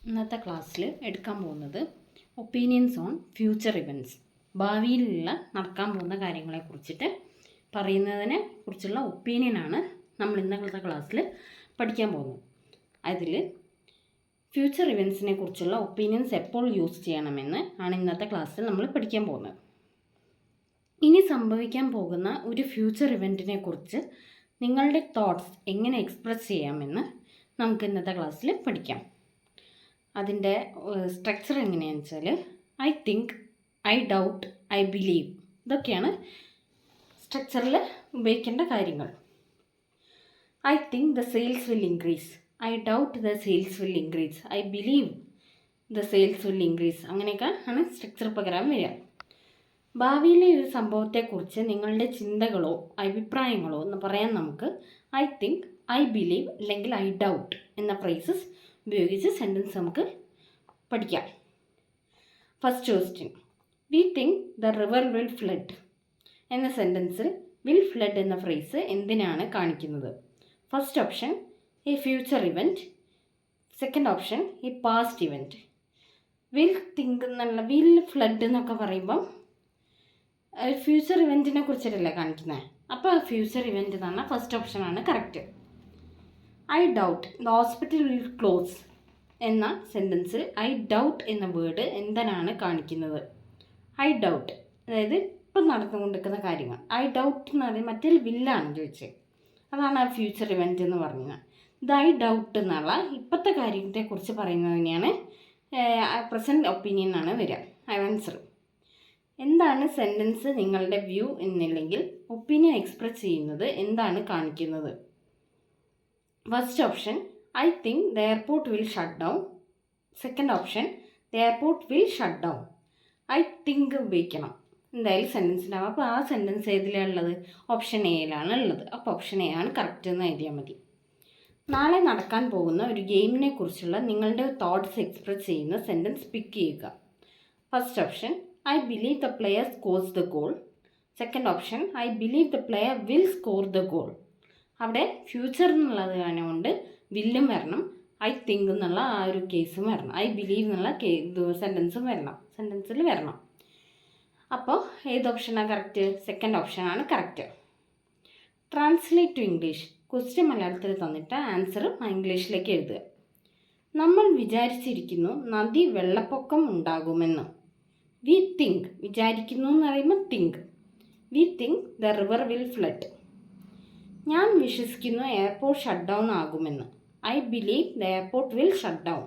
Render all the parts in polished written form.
ഇന്നത്തെ ക്ലാസ്സിൽ എടുക്കാൻ പോകുന്നത് ഒപ്പീനിയൻസ് ഓൺ ഫ്യൂച്ചർ ഇവൻറ്റ്സ്, ഭാവിയിലുള്ള നടക്കാൻ പോകുന്ന കാര്യങ്ങളെക്കുറിച്ചിട്ട് പറയുന്നതിനെ കുറിച്ചുള്ള ഒപ്പീനിയനാണ് നമ്മൾ ഇന്നത്തെ ക്ലാസ്സിൽ പഠിക്കാൻ പോകുന്നത്. അതിൽ ഫ്യൂച്ചർ ഇവൻറ്റ്സിനെ കുറിച്ചുള്ള ഒപ്പീനിയൻസ് എപ്പോൾ യൂസ് ചെയ്യണമെന്ന് ആണ് ഇന്നത്തെ ക്ലാസ്സിൽ നമ്മൾ പഠിക്കാൻ പോകുന്നത്. ഇനി സംഭവിക്കാൻ പോകുന്ന ഒരു ഫ്യൂച്ചർ ഇവൻറ്റിനെ കുറിച്ച് നിങ്ങളുടെ തോട്ട്സ് എങ്ങനെ എക്സ്പ്രസ് ചെയ്യാമെന്ന് നമുക്ക് ഇന്നത്തെ ക്ലാസ്സിൽ പഠിക്കാം. അതിൻ്റെ സ്ട്രക്ചർ എങ്ങനെയാണെന്ന് വെച്ചാൽ I think, I doubt, I believe, ഇതൊക്കെയാണ് സ്ട്രക്ചറിൽ ഉപയോഗിക്കേണ്ട കാര്യങ്ങൾ. I think the sales will increase, I doubt the sales will increase, I believe the sales will increase, അങ്ങനെയൊക്കെ ആണ് സ്ട്രക്ചർ പ്രകാരം വരിക. ഭാവിയിലെ ഒരു സംഭവത്തെക്കുറിച്ച് നിങ്ങളുടെ ചിന്തകളോ അഭിപ്രായങ്ങളോ എന്ന് പറയാൻ നമുക്ക് ഐ തിങ്ക്, ഐ ബിലീവ് അല്ലെങ്കിൽ ഐ ഡൗട്ട് എന്ന ഫ്രേസസ് ഉപയോഗിച്ച് സെൻറ്റൻസ് നമുക്ക് പഠിക്കാം. First question, V think the river will flood എന്ന സെൻറ്റൻസിൽ വിൽ ഫ്ലഡ് എന്ന ഫ്രേസ് എന്തിനാണ് കാണിക്കുന്നത്? First option A future event, second option A past event. Will think എന്നുള്ള വിൽ ഫ്ലഡ് എന്നൊക്കെ പറയുമ്പം ഫ്യൂച്ചർ ഇവൻറ്റിനെ കുറിച്ചിട്ടല്ലേ കാണിക്കുന്നത്. അപ്പോൾ ഫ്യൂച്ചർ ഇവൻറ്റ് എന്ന് പറഞ്ഞാൽ ഫസ്റ്റ് ഓപ്ഷനാണ് correct. I doubt the hospital will close എന്ന സെൻറ്റൻസിൽ ഐ ഡൗട്ട് എന്ന വേർഡ് എന്തിനാണ് കാണിക്കുന്നത്? ഐ ഡൗട്ട്, അതായത് ഇപ്പം നടന്നുകൊണ്ടിരിക്കുന്ന കാര്യങ്ങൾ. ഐ ഡൗട്ട് എന്ന് പറയുന്നത് മറ്റേ വില്ലാണ് ചോദിച്ചത്, അതാണ് ആ ഫ്യൂച്ചർ ഇവൻറ്റ് എന്ന് പറഞ്ഞത്. ഇത് ഐ ഡൗട്ട് എന്നുള്ള ഇപ്പോഴത്തെ കാര്യത്തെക്കുറിച്ച് പറയുന്നതിനെയാണ് പ്രസൻറ്റ് ഒപ്പീനിയൻ ആണ് വരിക ആൻസർ. എന്താണ് സെൻറ്റൻസ് നിങ്ങളുടെ വ്യൂ എന്നില്ലെങ്കിൽ ഒപ്പീനിയൻ എക്സ്പ്രസ് ചെയ്യുന്നത് എന്താണ് കാണിക്കുന്നത്? First option I think the airport will shut down, second option the airport will shut down. I think ഉപയോഗിക്കണം എന്തായാലും സെൻറ്റൻസ് ഉണ്ടാവും. അപ്പോൾ ആ സെൻറ്റൻസ് ഏതിലാണ് ഉള്ളത്? ഓപ്ഷൻ എയിലാണ് ഉള്ളത്. അപ്പോൾ ഓപ്ഷൻ എ ആണ് കറക്റ്റ് എന്ന് എഴുതിയാൽ മതി. നാളെ നടക്കാൻ പോകുന്ന ഒരു ഗെയിമിനെ കുറിച്ചുള്ള നിങ്ങളുടെ തോട്ട്സ് എക്സ്പ്രസ് ചെയ്യുന്ന സെൻറ്റൻസ് പിക്ക് ചെയ്യുക. First option I believe the player scores the goal, second option I believe the player will score the goal. അവിടെ ഫ്യൂച്ചർ എന്നുള്ളത് കൊണ്ട് വില്ലും വരണം, ഐ തിങ്ക് എന്നുള്ള ആ ഒരു കേസും വരണം, ഐ ബിലീവ് എന്നുള്ള സെൻറ്റൻസും വരണം, സെൻറ്റൻസിൽ വരണം. അപ്പോൾ ഏത് ഓപ്ഷനാണ് കറക്റ്റ്? സെക്കൻഡ് ഓപ്ഷനാണ് correct. Translate to English, question മലയാളത്തിൽ തന്നിട്ട് ആൻസർ ഇംഗ്ലീഷിലേക്ക് എഴുതുക. നമ്മൾ വിചാരിച്ചിരിക്കുന്നു നദി വെള്ളപ്പൊക്കം ഉണ്ടാകുമെന്ന്. വി തിങ്ക്, വിചാരിക്കുന്നു എന്ന് പറയുമ്പോൾ think. We think the river will flood. ഞാൻ വിശ്വസിക്കുന്നു എയർപോർട്ട് ഷട്ട് ഡൗൺ ആകുമെന്ന്. I believe the airport will shut down.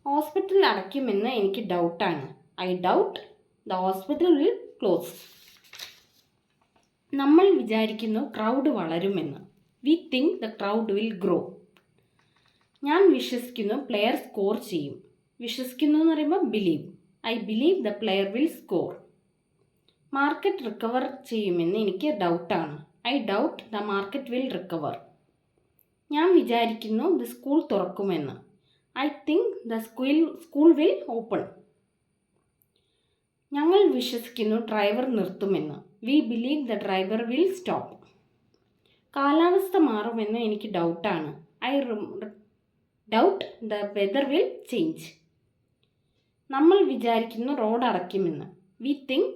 Hospital അടയ്ക്കുമെന്ന് എനിക്ക് ഡൗട്ടാണ്. I doubt the hospital will close. നമ്മൾ വിചാരിക്കുന്നു ക്രൗഡ് വളരുമെന്ന്. We think the crowd will grow. ഞാൻ വിശ്വസിക്കുന്നു പ്ലെയർ സ്കോർ ചെയ്യും. വിശ്വസിക്കുന്നു എന്ന് പറയുമ്പോൾ believe. I believe the player will score. Market recover ചെയ്യുമെന്ന് എനിക്ക് ഡൗട്ടാണ്. I doubt the market will recover. ഞാൻ വിചാരിക്കുന്നു ദ സ്കൂൾ തുറക്കുമെന്ന്. I think the school will open. ഞങ്ങൾ വിശ്വസിക്കുന്നു ഡ്രൈവർ നിർത്തുമെന്ന്. We believe the driver will stop. കാലാവസ്ഥ മാറുമെന്ന് എനിക്ക് ഡൗട്ടാണ്. I doubt the weather will change. നമ്മൾ വിചാരിക്കുന്നു റോഡ് അടയ്ക്കുമെന്ന്. We think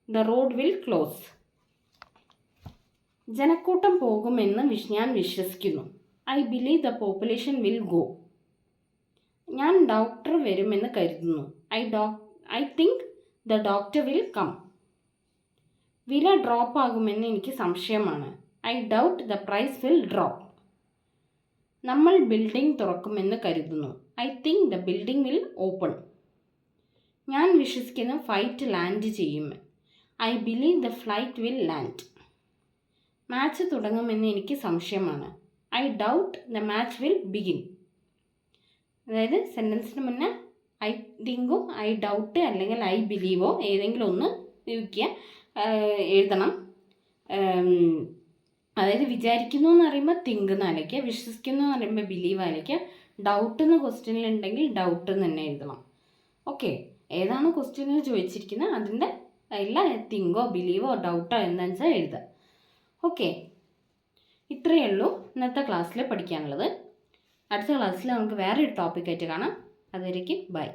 the road will close. ജനക്കൂട്ടം പോകുമെന്ന് ഞാൻ വിശ്വസിക്കുന്നു. I believe the population will go. ഞാൻ ഡോക്ടർ വരുമെന്ന് കരുതുന്നു. I think the doctor will come. വില ഡ്രോപ്പ് ആകുമെന്ന് എനിക്ക് സംശയമാണ്. I doubt the price will drop. നമ്മൾ ബിൽഡിംഗ് തുറക്കുമെന്ന് കരുതുന്നു. I think the building will open. ഞാൻ വിശ്വസിക്കുന്ന ഫ്ലൈറ്റ് ലാൻഡ് ചെയ്യും. I believe the flight will land. Match തുടങ്ങുമെന്ന് എനിക്ക് സംശയമാണ്. I doubt the match will begin. അതായത് സെൻറ്റൻസിന് മുന്നേ ഐ തിങ്കോ ഐ ഡൗട്ട് അല്ലെങ്കിൽ ഐ ബിലീവോ ഏതെങ്കിലും ഒന്ന് എഴുതണം. അതായത് വിചാരിക്കുന്നു എന്ന് പറയുമ്പോൾ തിങ്ക് എന്ന് അലയ്ക്കുക, വിശ്വസിക്കുന്നു എന്ന് പറയുമ്പോൾ ബിലീവ് അലയ്ക്കുക, ഡൗട്ട് എന്ന ക്വസ്റ്റ്യനിലുണ്ടെങ്കിൽ ഡൗട്ട് എന്ന് തന്നെ എഴുതണം. ഓക്കെ, ഏതാണ് ക്വസ്റ്റ്യനിൽ ചോദിച്ചിരിക്കുന്നത് അതിൻ്റെ എല്ലാ തിങ്കോ ബിലീവോ ഡൗട്ടോ എന്താണെന്ന് വെച്ചാൽ എഴുതുക. ഓക്കെ, ഇത്രയേ ഉള്ളൂ ഇന്നത്തെ ക്ലാസ്സിൽ പഠിക്കാനുള്ളത്. അടുത്ത ക്ലാസ്സിൽ നമുക്ക് വേറൊരു ടോപ്പിക്കായിട്ട് കാണാം. അതുവരേക്കും ബൈ.